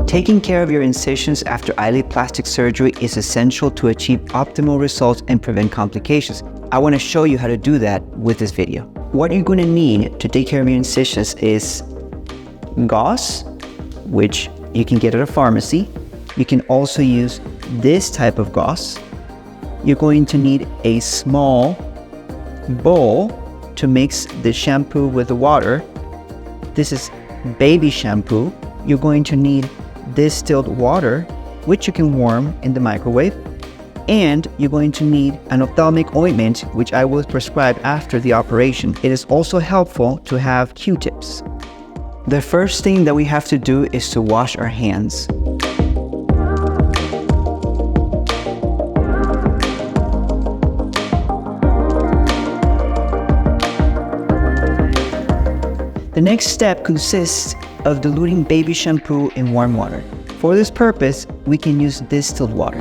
Taking care of your incisions after eyelid plastic surgery is essential to achieve optimal results and prevent complications. I want to show you how to do that with this video. What you're going to need to take care of your incisions is gauze, which you can get at a pharmacy. You can also use this type of gauze. You're going to need a small bowl to mix the shampoo with the water. This is baby shampoo. You're going to need distilled water, which you can warm in the microwave. And you're going to need an ophthalmic ointment, which I will prescribe after the operation. It is also helpful to have Q-tips. The first thing that we have to do is to wash our hands. The next step consists of diluting baby shampoo in warm water. For this purpose, we can use distilled water.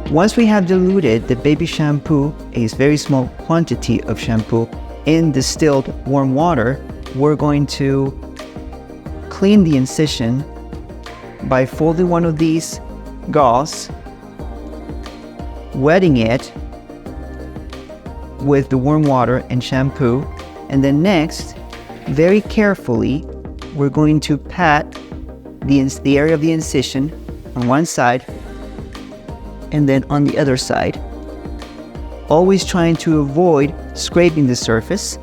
Once we have diluted the baby shampoo, a very small quantity of shampoo, in distilled warm water, we're going to clean the incision by folding one of these gauze, wetting it with the warm water and shampoo, and then next, very carefully, we're going to pat the area of the incision on one side and then on the other side, always trying to avoid scraping the surface.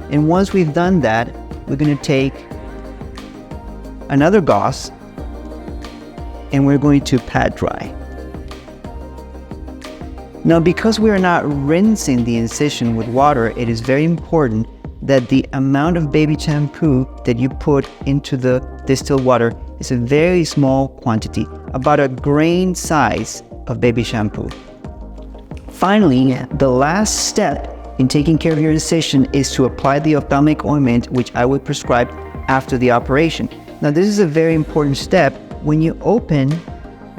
And once we've done that, we're going to take another gauze and we're going to pat dry. Now, because we are not rinsing the incision with water, it is very important that the amount of baby shampoo that you put into the distilled water is a very small quantity, about a grain size of baby shampoo. Finally, the last step in taking care of your incision is to apply the ophthalmic ointment, which I would prescribe after the operation. Now, this is a very important step. When you open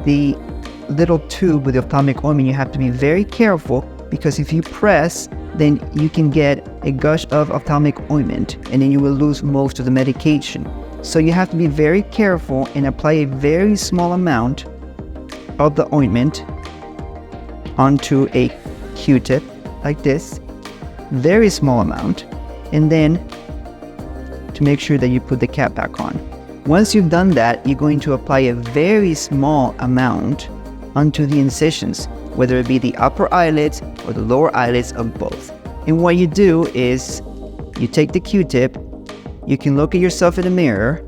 the little tube with the ophthalmic ointment, you have to be very careful, because if you press, then you can get a gush of ophthalmic ointment and then you will lose most of the medication. So you have to be very careful and apply a very small amount of the ointment onto a Q-tip like this, very small amount, and then to make sure that you put the cap back on. Once you've done that, you're going to apply a very small amount onto the incisions, whether it be the upper eyelids or the lower eyelids of both. And what you do is you take the Q-tip, you can look at yourself in the mirror,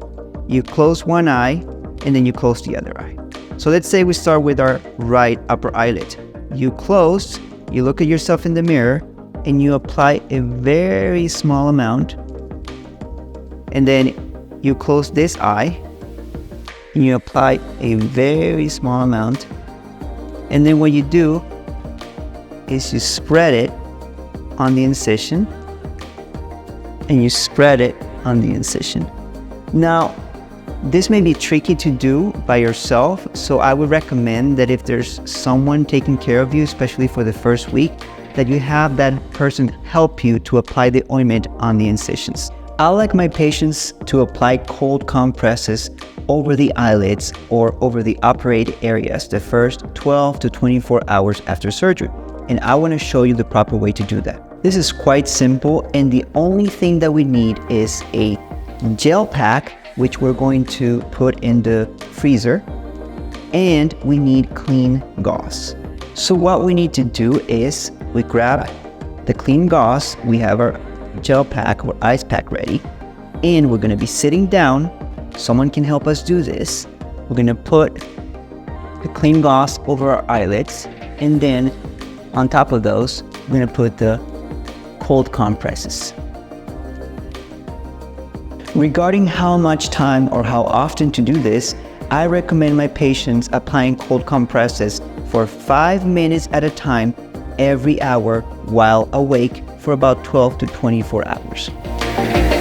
you close one eye, and then you close the other eye. So let's say we start with our right upper eyelid. You close, you look at yourself in the mirror, and you apply a very small amount. And then you close this eye, and you apply a very small amount. And then what you do is you spread it on the incision, and you spread it on the incision. Now, this may be tricky to do by yourself, so I would recommend that if there's someone taking care of you, especially for the first week, that you have that person help you to apply the ointment on the incisions. I like my patients to apply cold compresses over the eyelids or over the operated areas the first 12 to 24 hours after surgery. And I want to show you the proper way to do that. This is quite simple, and the only thing that we need is a gel pack, which we're going to put in the freezer, and we need clean gauze. So what we need to do is we grab the clean gauze, we have our gel pack or ice pack ready, and we're going to be sitting down. Someone can help us do this. We're going to put the clean gauze over our eyelids, and then on top of those, we're going to put the cold compresses. Regarding how much time or how often to do this, I recommend my patients applying cold compresses for 5 minutes at a time every hour while awake for about 12 to 24 hours. you.